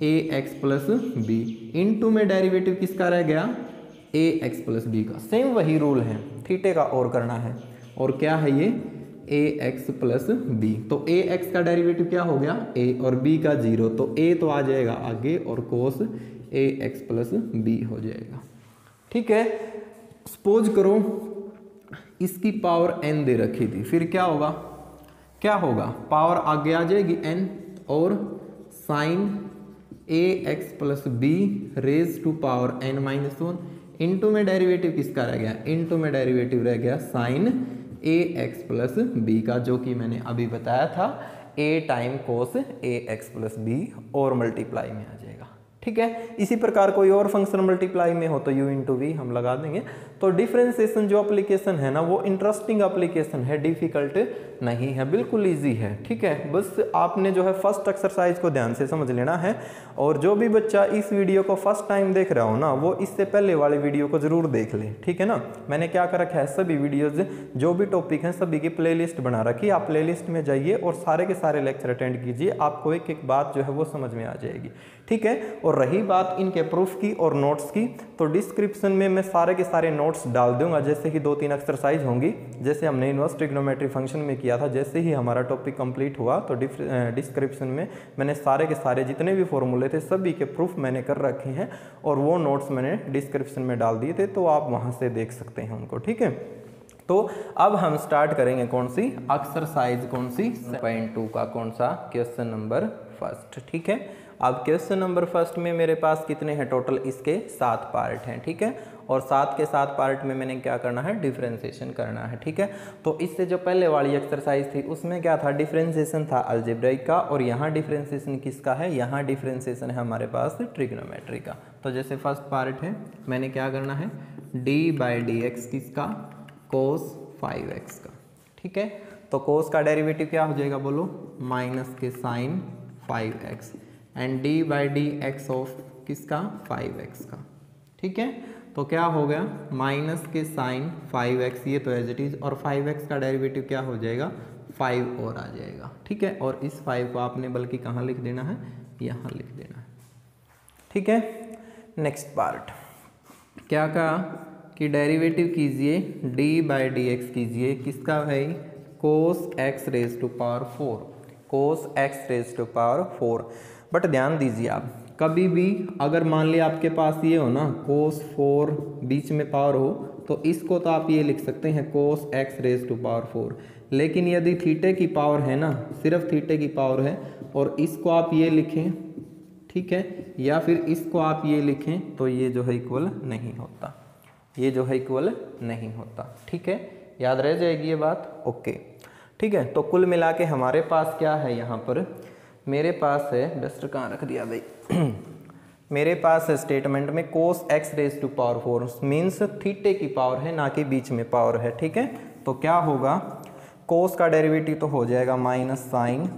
ax plus b, into में डेरिवेटिव किसका रह गया, ax प्लस बी का। सेम वही रूल है, थीटे का और करना है। और क्या है ये, ax प्लस बी, तो ax का डेरिवेटिव क्या हो गया, a, और b का 0, तो a तो आ जाएगा आगे और कोस ax प्लस बी हो जाएगा। ठीक है, सपोज करो इसकी पावर n दे रखी थी, फिर क्या होगा, पावर आगे आ जाएगी n, और sine ax plus b raise to power n minus 1, into में डेरिवेटिव किसका रह गया, इंटू में डेरिवेटिव रह गया साइन ax प्लस बी का, जो कि मैंने अभी बताया था a time cos ax plus b, और मल्टीप्लाई में आ जाएगा। ठीक है, इसी प्रकार कोई और फंक्शन मल्टीप्लाई में हो तो u इंटू वी हम लगा देंगे। तो डिफरेंशिएशन जो एप्लीकेशन है ना, वो इंटरेस्टिंग एप्लीकेशन है, डिफिकल्ट नहीं है, बिल्कुल इजी है। ठीक है, बस आपने जो है फर्स्ट एक्सरसाइज को ध्यान से समझ लेना है। और जो भी बच्चा इस वीडियो को फर्स्ट टाइम देख रहा हो ना, वो इससे पहले वाले वीडियो को जरूर देख ले। ठीक है ना, मैंने क्या कर रखा है, सभी वीडियोज जो भी टॉपिक हैं सभी की प्लेलिस्ट बना रखी है। आप प्लेलिस्ट में जाइए और सारे के सारे लेक्चर अटेंड कीजिए, आपको एक एक बात जो है वो समझ में आ जाएगी। ठीक है, और रही बात इनके प्रूफ की और नोट्स की, तो डिस्क्रिप्शन में मैं सारे के सारे नोट्स डाल दूंगा। जैसे ही 2-3 एक्सरसाइज होंगी, जैसे हमने इनवर्स ट्रिग्नोमेट्री फंक्शन में किया था, जैसे ही हमारा टॉपिक कंप्लीट हुआ तो डिस्क्रिप्शन में मैंने सारे के सारे जितने भी फॉर्मूले थे सभी के प्रूफ मैंने कर रखे हैं, और वो नोट्स मैंने डिस्क्रिप्शन में डाल दिए थे, तो आप वहाँ से देख सकते हैं उनको। ठीक है, तो अब हम स्टार्ट करेंगे कौन सी एक्सरसाइज, कौन सी 7.2 का कौन सा क्वेश्चन नंबर फर्स्ट। ठीक है, अब क्वेश्चन नंबर फर्स्ट में मेरे पास कितने हैं टोटल, इसके 7 पार्ट हैं। ठीक है, और 7 के 7 पार्ट में मैंने क्या करना है, डिफरेंशिएशन करना है। ठीक है, तो इससे जो पहले वाली एक्सरसाइज थी उसमें क्या था, डिफरेंशिएशन था अलजेब्रिक का, और यहाँ डिफरेंशिएशन किसका है, यहाँ डिफरेंशिएशन है हमारे पास ट्रिग्नोमेट्री का। तो जैसे फर्स्ट पार्ट है, मैंने क्या करना है, डी बाई डी एक्स किसका, कोस 5x का। ठीक है। तो कोस का डेरिवेटिव क्या हो जाएगा बोलो, माइनस के sine 5x and d by d x of किसका 5x का, ठीक है। तो क्या हो गया माइनस के साइन 5x, ये तो एज इट इज, और 5x का डेरिवेटिव क्या हो जाएगा 5 और आ जाएगा, ठीक है। और इस 5 को आपने बल्कि कहाँ लिख देना है, यहाँ लिख देना है, ठीक है। नेक्स्ट पार्ट क्या कहा कि डेरिवेटिव कीजिए d बाई डी एक्स कीजिए किसका भाई, cos x raise to power 4, cos x raise to power 4। But ध्यान दीजिए आप, कभी भी अगर मान लिया आपके पास ये हो ना कोस 4 बीच में पावर हो, तो इसको तो आप ये लिख सकते हैं कोस x रेज टू पावर 4। लेकिन यदि थीटे की पावर है ना, सिर्फ थीटे की पावर है, और इसको आप ये लिखें, ठीक है, या फिर इसको आप ये लिखें, तो ये जो है इक्वल नहीं होता, ये जो है इक्वल नहीं होता, ठीक है। याद रह जाएगी ये बात, ओके, ठीक है। तो कुल मिला के हमारे पास क्या है यहाँ पर, मेरे पास है, डस्टर कहाँ रख दिया भाई मेरे पास है स्टेटमेंट में cos x raise to power 4 means theta की पावर है, ना कि बीच में पावर है, ठीक है। तो क्या होगा, कोस का डेरिवेटिव तो हो जाएगा minus sine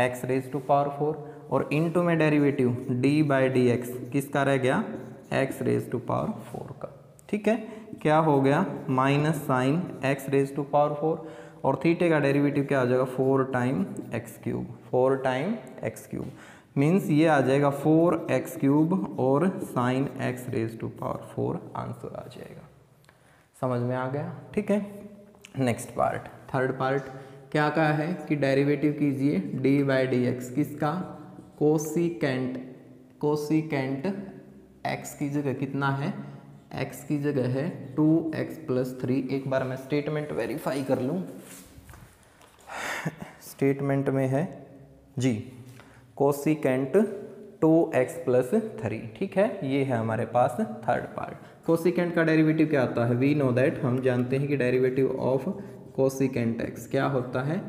x raise to power 4, और इनटू में derivative d by d x किसका रह गया, x रेज टू पावर 4 का, ठीक है। क्या हो गया minus sine x raise to power 4, और थीटे का डेरिवेटिव क्या हो जाएगा 4 time x cube, 4 time x cube means ये आ जाएगा 4x क्यूब और sine x raise to power 4 answer आ जाएगा। समझ में आ गया, ठीक है। नेक्स्ट पार्ट, थर्ड पार्ट क्या कहा है कि डेरिवेटिव कीजिए d बाई डी एक्स किसका, कोसिकेंट, कोसिकेंट x की जगह कितना है, x की जगह है 2x प्लस 3। एक बार मैं स्टेटमेंट वेरीफाई कर लूँ, स्टेटमेंट में है जी कोसिकेंट 2x प्लस 3, ठीक है। ये है हमारे पास थर्ड पार्ट। कोसिकेंट का डेरिवेटिव क्या होता है, वी नो दैट, हम जानते हैं कि डेरिवेटिव ऑफ कोसिकेंट x क्या होता है,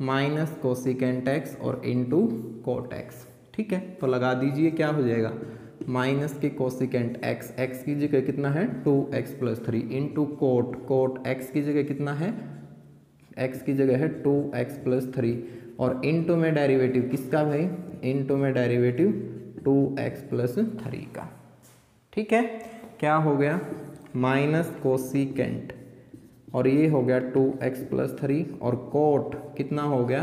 माइनस कोसिकेंट x और इनटू कोट x, ठीक है। तो लगा दीजिए क्या हो जाएगा, माइनस के कोसिकेंट x, x की जगह कितना है 2x plus 3 into cot, cot x की जगह कितना है, x की जगह है 2x प्लस 3, और इनटू में डेरिवेटिव किसका भाई, इनटू में डेरिवेटिव 2x प्लस 3 का, ठीक है। क्या हो गया माइनस कोसिकेंट, और ये हो गया 2x प्लस 3, और कोट कितना हो गया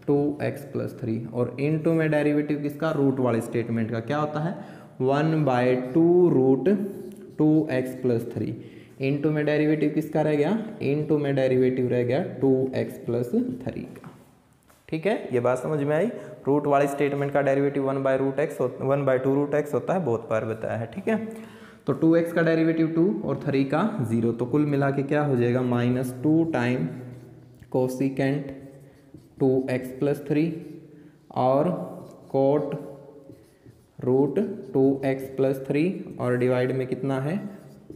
2x प्लस 3, और इनटू में डेरिवेटिव किसका, रूट वाले स्टेटमेंट का क्या होता है 1/2 रूट 2x प्लस 3, इनटू में डेरिवेटिव किसका रह गया, इनटू में डेरिवेटिव रह गया 2x प्लस 3 का, ठीक है। ये बात समझ में आई, रूट वाले स्टेटमेंट का डेरिवेटिव 1/2 रूट x होता है, बहुत बार बताया है, ठीक है। तो 2x का डेरिवेटिव 2 और 3 का 0, तो कुल मिला के क्या हो जाएगा -2 टाइम कोसिकेंट 2x प्लस 3 और कोट रूट 2x प्लस 3, और डिवाइड में कितना है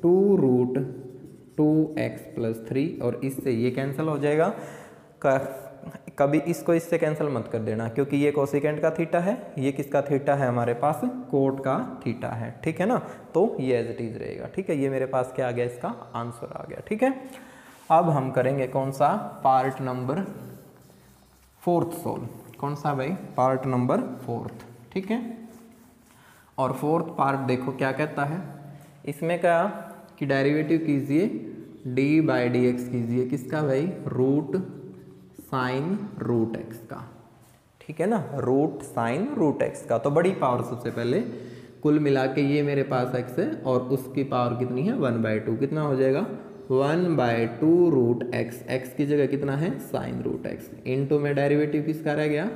2 रूट 2x प्लस 3, और इससे ये कैंसिल हो जाएगा। कभी इसको इससे कैंसिल मत कर देना, क्योंकि ये कोसिकेंट का थीटा है, ये किसका थीटा है हमारे पास, कोट का थीटा है, ठीक है ना। तो ये एज इट इज रहेगा, ठीक है। ये मेरे पास क्या आ गया, इसका आंसर आ गया, ठीक है। अब हम करेंगे कौन सा, पार्ट नंबर 4 सोल्व, कौन सा भाई, पार्ट नंबर 4, ठीक है। और 4th पार्ट देखो क्या कहता है, इसमें क्या कि डेरिवेटिव कीजिए d बाई डी एक्स कीजिए किसका भाई, रूट साइन रूट x का, ठीक है ना, रूट साइन रूट x का। तो बड़ी पावर सबसे पहले, कुल मिला के ये मेरे पास x है, और उसकी पावर कितनी है 1/2, कितना हो जाएगा 1/2 रूट x, x की जगह कितना है साइन रूट x, इनटू में डेरिवेटिव किसका रह गया,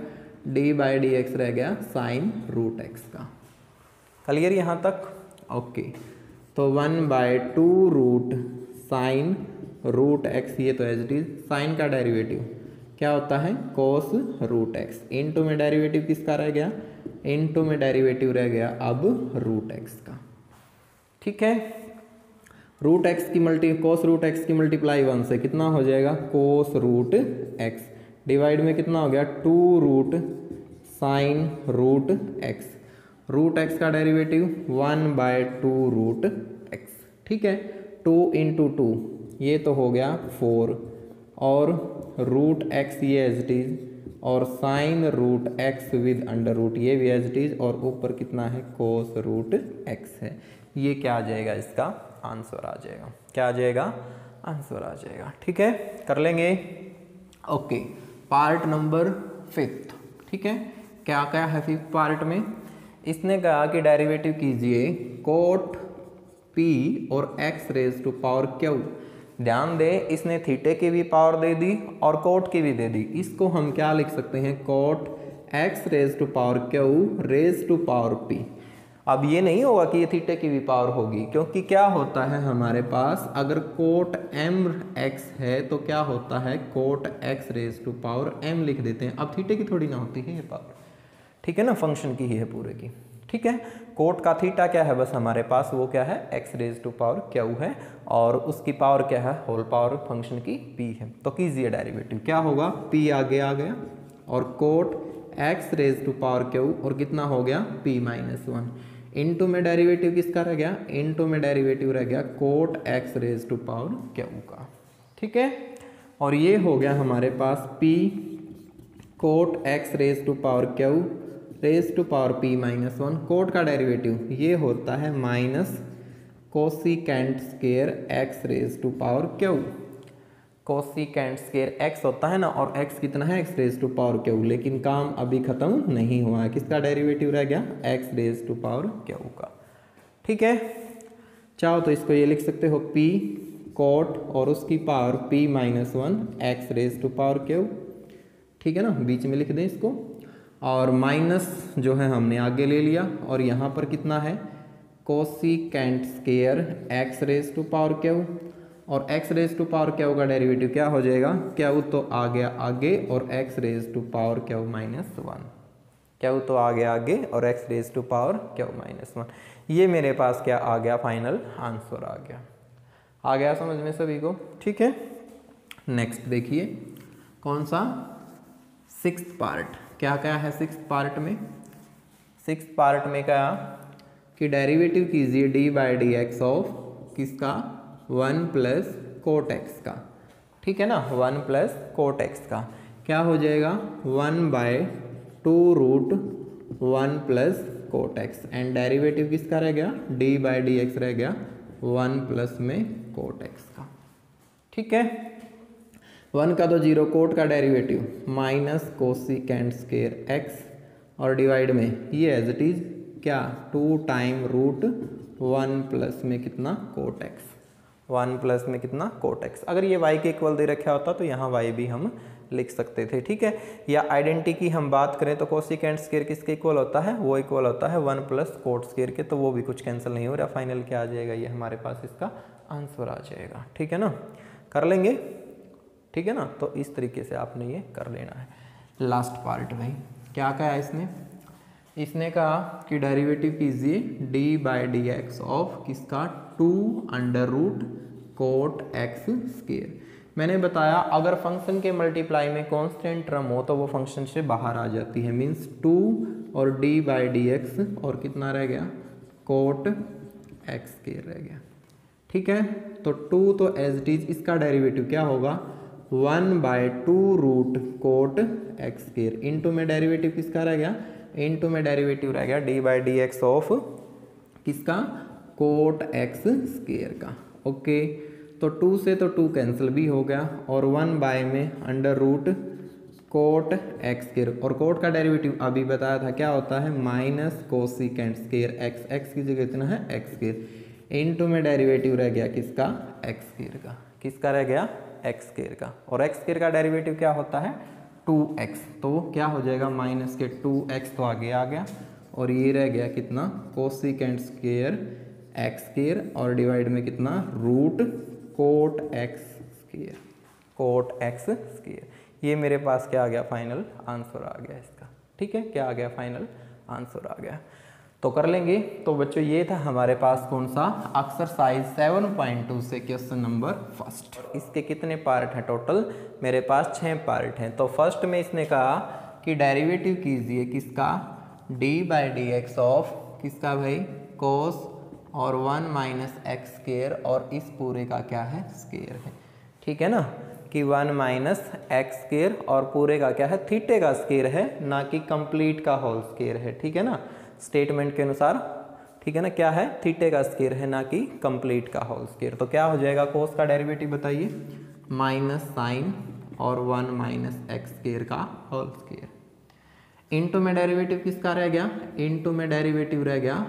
d बाई डी एक्स रह गया साइन रूट x का। क्लियर यहाँ तक, ओके। तो 1/2 रूट साइन रूट x, ये तो एज इट इज, साइन का डेरिवेटिव क्या होता है कोस रूट x, इनटू में डेरिवेटिव किसका रह गया, इनटू में डेरिवेटिव रह गया अब रूट x का, ठीक है। रूट x की कोस रूट x की मल्टीप्लाई 1 से कितना हो जाएगा कोस रूट x, डिवाइड में कितना हो गया 2 root sine root x, root x का डेरिवेटिव 1/2 रूट x, ठीक है। 2 इंटू 2 ये तो हो गया 4, और रूट एक्स ये एज इट इज, और sine root x with under root ये भी एज इट इज, और ऊपर कितना है कोस रूट एक्स है। ये क्या आ जाएगा, इसका आंसर आ जाएगा। क्या आ जाएगा, आंसर आ जाएगा। ठीक है, कर लेंगे। Okay, part number 5। ठीक है, क्या क्या है 5th पार्ट में? इसने कहा कि डेरिवेटिव कीजिए कोट p और x raise to power q। ध्यान दें, इसने थीटे की भी पावर दे दी और कोट की भी दे दी। इसको हम क्या लिख सकते हैं, cot x raise to power q raise to power p। अब ये नहीं होगा कि ये थीटे की भी पावर होगी, क्योंकि क्या होता है हमारे पास, अगर कोट m x है तो क्या होता है, cot x raise to power m लिख देते हैं। अब थीटे की थोड़ी ना होती है ये पावर, ठीक है ना, फंक्शन की ही है पूरे की। ठीक है, कोट का थीटा क्या है बस हमारे पास, वो क्या है, x raise to power q है, और उसकी पावर क्या है, होल पावर फंक्शन की p है। तो कीजिए डेरिवेटिव, क्या होगा, p आगे आ गया और cot x raise to power q, और कितना हो गया p माइनस 1, इनटू में डेरिवेटिव किसका रह गया, इनटू में डेरिवेटिव रह गया cot x raise to power q का। ठीक है, और ये हो गया हमारे पास p cot x raise to power q raise to power p minus 1। Cot का डेरिवेटिव ये होता है minus cosecant square x raise to power q। Cosecant square x होता है ना, और x कितना है, x raise to power q, लेकिन काम अभी खत्म नहीं हुआ है। किसका डेरिवेटिव रह गया, x raise to power q का। ठीक है, चाहो तो इसको ये लिख सकते हो p कोट और उसकी power p minus 1 x raise to power q। ठीक है ना, बीच में लिख दें इसको, और माइनस जो है हमने आगे ले लिया, और यहाँ पर कितना है, cosecant square x raise to power q, और x raise to power q का डेरिवेटिव क्या हो जाएगा, q तो आ गया आगे और x raise to power q minus 1, q तो आ गया आगे और x raise to power q minus 1। ये मेरे पास क्या आ गया, फाइनल आंसर आ गया समझ में सभी को। ठीक है, नेक्स्ट देखिए, कौन सा, 6th पार्ट। क्या क्या है 6th पार्ट में, 6th पार्ट में क्या कि डेरिवेटिव कीजिए d by d x of किसका, 1 प्लस कोट एक्स का। ठीक है ना, 1 प्लस कोट एक्स का क्या हो जाएगा, 1 by 2 root 1 plus cot x, and derivative किसका रह गया, डी बाई डी एक्स रह गया 1 प्लस में कोट एक्स का। ठीक है, 1 का तो 0, कोट का derivative minus cosecant square x, और डिवाइड में ये एज इट इज क्या, 2 टाइम रूट 1 प्लस में कितना कोट एक्स, 1 प्लस में कितना कोट एक्स। अगर ये y के इक्वल दे रखा होता तो यहाँ y भी हम लिख सकते थे। ठीक है, या आइडेंटिटी की हम बात करें तो कोसिकेंट स्केयर किसके इक्वल होता है, वो इक्वल होता है 1 प्लस कोट स्केयर के, तो वो भी कुछ कैंसिल नहीं हो रहा। फाइनल क्या आ जाएगा, ये हमारे पास इसका आंसर आ जाएगा। ठीक है ना, कर लेंगे। ठीक है ना, तो इस तरीके से आपने ये कर लेना है। लास्ट पार्ट भाई, क्या कहा है इसने कहा कि डेरिवेटिव कीजिए d by d x of किसका, 2 under root cot x square. मैंने बताया अगर फंक्शन के मल्टीप्लाई में कांस्टेंट टर्म हो तो वो फंक्शन से बाहर आ जाती है, मीन्स 2 और डी बाई डी एक्स और कितना रह गया, कोट एक्स स्केयर रह गया। ठीक है, तो 2 तो एज इट इज, इसका डेरिवेटिव क्या होगा, 1 by 2 root cot x square, into में डेरिवेटिव किसका रह गया, इनटू में डेरिवेटिव रह गया d by d x of किसका, कोट एक्स स्केयर का। ओके, तो 2 से तो 2 कैंसिल भी हो गया, और 1 बाय में under root cot x square, और कोट का डेरिवेटिव अभी बताया था क्या होता है, minus cosecant square x, x की जगह कितना है एक्स स्केयर, इनटू में डेरिवेटिव रह गया किसका, एक्स स्केयर का। किसका रह गया, एक्स स्केयर का, और एक्स स्केयर का डेरिवेटिव क्या होता है, 2x, तो क्या हो जाएगा, माइनस के 2x तो आगे आ गया, और ये रह गया कितना, कोसिकेंट स्केयर एक्स स्केयर, और डिवाइड में कितना, root cot x square, cot x square. ये मेरे पास क्या आ गया, फाइनल आंसर आ गया इसका। ठीक है, क्या आ गया, फाइनल आंसर आ गया। तो कर लेंगे। तो बच्चों ये था हमारे पास कौन सा, एक्सरसाइज 7.2 से क्वेश्चन नंबर फर्स्ट। इसके कितने पार्ट हैं टोटल, मेरे पास 6 पार्ट हैं। तो फर्स्ट में इसने कहा कि डेरिवेटिव कीजिए किसका, D by d x of किसका भाई, कोस और 1 माइनस एक्स स्केयर, और इस पूरे का क्या है, स्केयर है। ठीक है ना, कि 1 माइनस एक्स स्क्वायर और पूरे का क्या है थीटे का स्क्वायर है, ना कि कंप्लीट का होल स्क्वायर है। ठीक है ना, स्टेटमेंट के अनुसार, ठीक है ना, क्या है थीटे का स्क्वायर है, ना कि कंप्लीट का होल स्क्वायर। तो क्या हो जाएगा कोस का डेरिवेटिव बताइए, माइनस साइन और 1 माइनस एक्स स्क्वायर का होल स्क्वायर। इनटू में डेरिवेटिव किसका रह गया, इनटू में डेरिवेटिव रह गया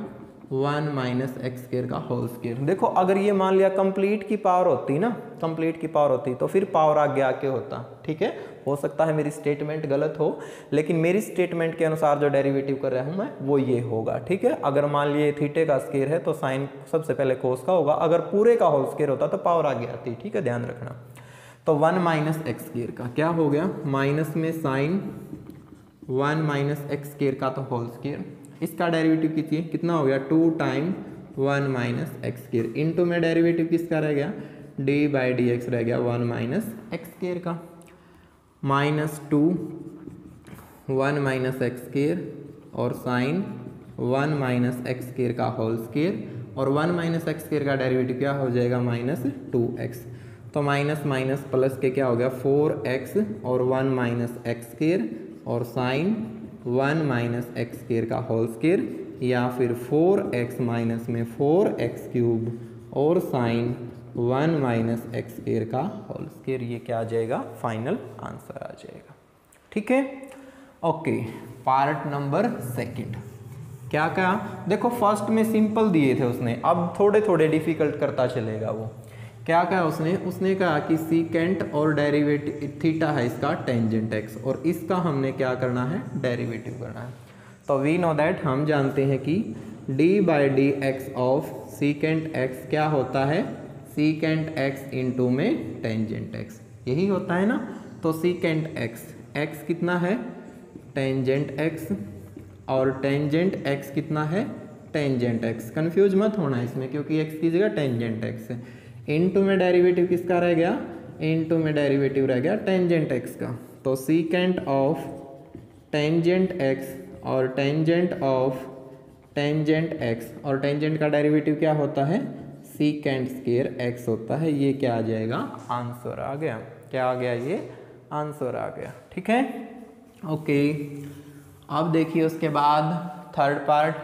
1 माइनस एक्स स्क्वायर का होल स्क्वायर। देखो अगर ये मान लिया कंप्लीट की पावर होती ना, कंप्लीट की पावर होती तो फिर पावर आगे आके होता। ठीक है, हो सकता है मेरी स्टेटमेंट गलत हो, लेकिन मेरी स्टेटमेंट के अनुसार जो डेरिवेटिव कर रहा हूं मैं वो ये होगा। ठीक है, अगर मान लिए थीटे का स्क्वायर है तो साइन सबसे पहले कोस का होगा, अगर पूरे का होल स्क्वायर होता तो पावर आगे आती। ठीक है, ध्यान रखना। तो 1 माइनस एक्स स्क्वायर का क्या हो गया, माइनस में साइन 1 माइनस एक्स स्क्वायर का तो होल स्क्वायर, इसका डेरिवेटिव कीजिए कितना हो गया 2 time 1 minus x square, into में डेरिवेटिव किसका रह गया डी बाई डी एक्स रह गया 1 माइनस एक्स स्क्वायर का, माइनस 2 1 माइनस एक्स स्क्वायर और साइन 1 माइनस एक्स स्क्वायर का होल स्क्वायर, और 1 माइनस एक्स स्क्वायर का डेरिवेटिव क्या हो जाएगा माइनस 2x। तो माइनस माइनस प्लस के क्या हो गया 4x और 1 माइनस एक्स स्क्वायर और साइन 1 माइनस एक्स स्क्वायर का होल स्क्वायर, या फिर 4x माइनस में 4x क्यूब और साइन 1 माइनस एक्स स्क्वायर का होल स्क्वायर। ये क्या आ जाएगा, फाइनल आंसर आ जाएगा। ठीक है, ओके। पार्ट नंबर सेकंड क्या क्या, देखो फर्स्ट में सिंपल दिए थे उसने, अब थोड़े थोड़े डिफिकल्ट करता चलेगा वो। क्या कहा उसने कहा कि सीकेंट और डेरिवेटिव थीटा है इसका टेंजेंट एक्स, और इसका हमने क्या करना है डेरिवेटिव करना है। तो वी नो दैट, हम जानते हैं कि d by d x of secant x क्या होता है, सीकेंट एक्स इंटू में टेंजेंट एक्स, यही होता है ना। तो सीकेंट एक्स, एक्स कितना है टेंजेंट एक्स, और टेंजेंट एक्स कितना है टेंजेंट एक्स, कंफ्यूज मत होना इसमें क्योंकि एक्स की जगह टेंजेंट एक्स है। इनटू में डेरिवेटिव किसका रह गया, इनटू में डेरिवेटिव रह गया टेंजेंट एक्स का। तो सीकेंट ऑफ टेंजेंट एक्स और टेंजेंट ऑफ टेंजेंट एक्स, और टेंजेंट का डेरिवेटिव क्या होता है सीकेंट स्क्वायर एक्स होता है। ये क्या आ जाएगा आंसर आ गया, क्या आ गया ये आंसर आ गया। ठीक है, ओके। अब देखिए उसके बाद थर्ड पार्ट,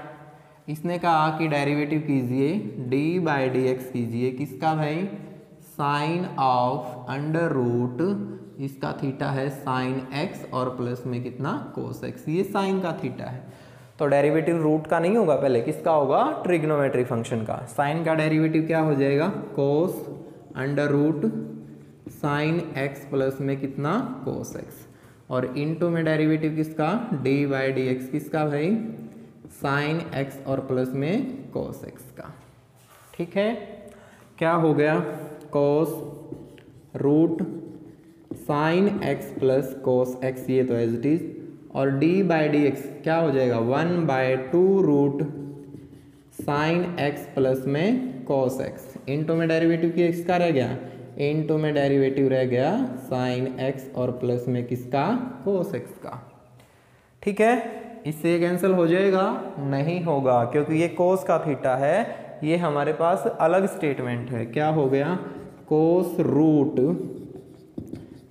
इसने कहा कि डेरिवेटिव कीजिए d बाई डी एक्स कीजिए किसका भाई, साइन ऑफ अंडर रूट, इसका थीटा है साइन x और प्लस में कितना कोस x, ये साइन का थीटा है। तो डेरिवेटिव रूट का नहीं होगा, पहले किसका होगा ट्रिग्नोमेट्री फंक्शन का। साइन का डेरिवेटिव क्या हो जाएगा cos under root sine x plus में कितना कोस x, और इनटू में डेरिवेटिव किसका d बाई डी एक्स किसका भाई साइन x और प्लस में कोस x का। ठीक है, क्या हो गया cos root sine x plus cos x, ये तो एज इट इज, और d बाई डी एक्स क्या हो जाएगा 1/2 रूट साइन x प्लस में कोस x, इनटू में डेरिवेटिव की x का रह गया, इनटू में डेरिवेटिव रह गया साइन x और प्लस में किसका कोस x का। ठीक है, इससे कैंसिल हो जाएगा, नहीं होगा क्योंकि ये कोस का थीटा है, ये हमारे पास अलग स्टेटमेंट है। क्या हो गया cos root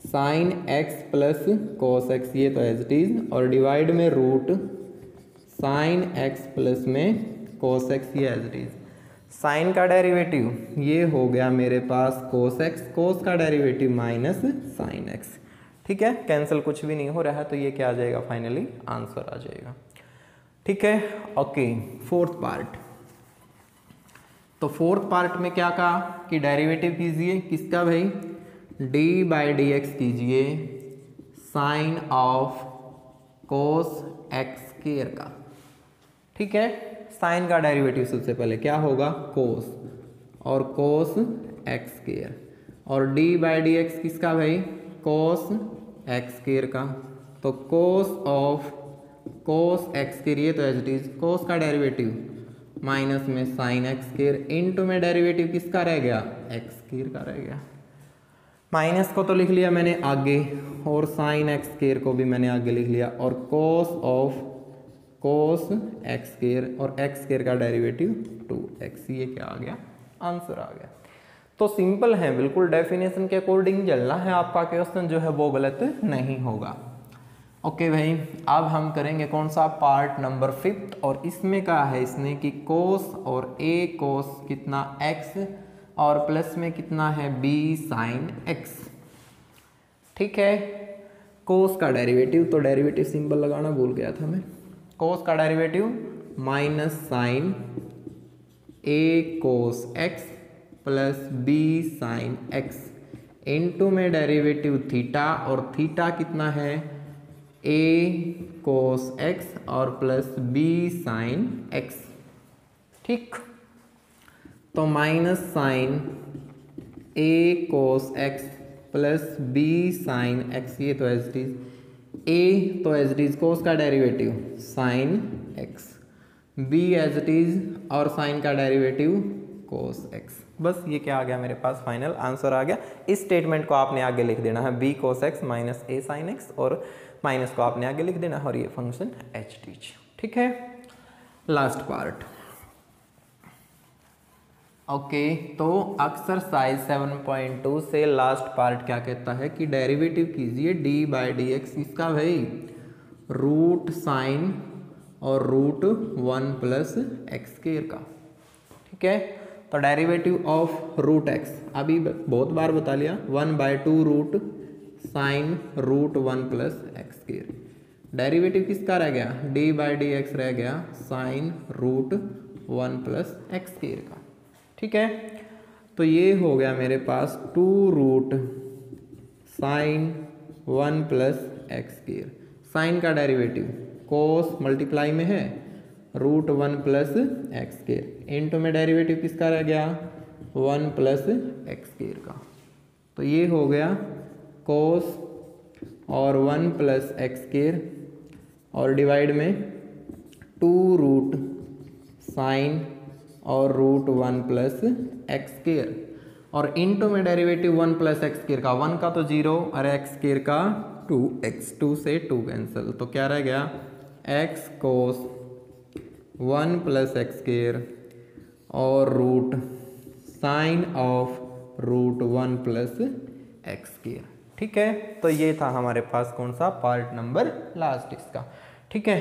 sine x plus cos x, ये तो एज इट इज, और डिवाइड में रूट साइन x प्लस में कोस x, ये एज इट इज। साइन का डेरिवेटिव ये हो गया मेरे पास कोस x, कोस का डेरिवेटिव माइनस साइन x। ठीक है, कैंसिल कुछ भी नहीं हो रहा है, तो ये क्या आ जाएगा फाइनली आंसर आ जाएगा। ठीक है, ओके। फोर्थ पार्ट, तो फोर्थ पार्ट में क्या कहा कि डेरिवेटिव कीजिए किसका भाई d बाई डी एक्स कीजिए sine of cos x square का। ठीक है, साइन का डेरिवेटिव सबसे पहले क्या होगा कोस और कोस x स्क्वायर, और d बाई डी एक्स किसका भाई कोस x स्क्वायर का। तो cos of cos x square, ये तो एज इट इज, कोस का डेरिवेटिव माइनस में साइन x स्क्वायर, इनटू में डेरिवेटिव किसका रह गया x स्क्वायर का रह गया। माइनस को तो लिख लिया मैंने आगे, और साइन x स्क्वायर को भी मैंने आगे लिख लिया, और cos of cos x square, और x स्क्वायर का डेरिवेटिव 2x, ये क्या आ गया आंसर आ गया। तो सिंपल है, बिल्कुल डेफिनेशन के अकॉर्डिंग चलना है, आपका क्वेश्चन जो है वो गलत नहीं होगा। ओके भाई, अब हम करेंगे कौन सा, पार्ट नंबर 5, और इसमें क्या है इसने कि कोस और a कोस कितना x और प्लस में कितना है b साइन x। ठीक है, कोस का डेरिवेटिव, तो डेरिवेटिव सिंबल लगाना भूल गया था मैं। कोस का derivative minus sine a cos x plus b sine x into में डेरिवेटिव थीटा, और थीटा कितना है a कोस x और प्लस b साइन x। ठीक, तो minus sine a cos x plus b sine x, ये तो एज इट इज a, तो एज इट इज कोस का derivative sine x, b as it is और sine का derivative cos x। बस ये क्या आ गया मेरे पास, फाइनल आंसर आ गया। इस स्टेटमेंट को आपने आगे लिख देना है b cos x minus a sine x, और माइनस को आपने आगे लिख देना है, और ये फंक्शन एच टीच। ठीक है, लास्ट पार्ट। ओके, तो एक्सरसाइज 7.2 से लास्ट पार्ट क्या कहता है कि डेरिवेटिव कीजिए d बाई डी एक्स, इसका भाई रूट साइन और रूट 1 प्लस एक्स स्क्वायर का। ठीक है, तो डेरिवेटिव ऑफ रूट एक्स अभी बहुत बार बता लिया, 1/2 root sine root 1 plus x square. Derivative किसका रह गया, d बाई डी एक्स रह गया sine root 1 plus x square का। ठीक है, तो ये हो गया मेरे पास 2 root sine 1 plus x square. Sine का डेरिवेटिव कोस मल्टीप्लाई में है root 1 plus x square, into में डेरिवेटिव किसका रह गया 1 प्लस एक्स स्क्वायर का। तो ये हो गया कोस और 1 प्लस एक्स स्क्वायर, और डिवाइड में 2 रूट साइन और रूट 1 प्लस एक्स स्क्वायर, और इनटू में डेरिवेटिव 1 प्लस एक्स स्क्वायर का, 1 का तो 0 और एक्स स्क्वायर का 2x, 2 से 2 कैंसिल, तो क्या रह गया x cos 1 plus x square और root sine of root 1 plus x square. ठीक है, तो ये था हमारे पास कौन सा, पार्ट नंबर लास्ट इसका। ठीक है,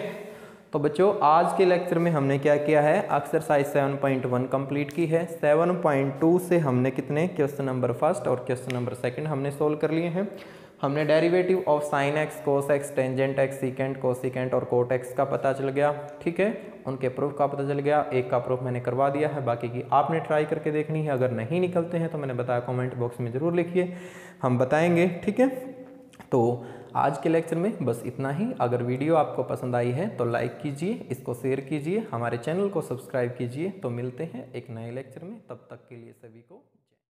तो बच्चों आज के लेक्चर में हमने क्या किया है, एक्सरसाइज 7.1 कंप्लीट की है। 7.2 से हमने कितने क्वेश्चन नंबर फर्स्ट और क्वेश्चन नंबर सेकंड हमने सोल्व कर लिए हैं। हमने derivative of sine x, cos x, tangent x, secant, cosecant और कोट एक्स का पता चल गया। ठीक है, उनके प्रूफ का पता चल गया, एक का प्रूफ मैंने करवा दिया है, बाकी की आपने ट्राई करके देखनी है। अगर नहीं निकलते हैं तो मैंने बताया कमेंट बॉक्स में ज़रूर लिखिए, हम बताएंगे। ठीक है, तो आज के लेक्चर में बस इतना ही। अगर वीडियो आपको पसंद आई है तो लाइक कीजिए, इसको शेयर कीजिए, हमारे चैनल को सब्सक्राइब कीजिए। तो मिलते हैं एक नए लेक्चर में, तब तक के लिए सभी को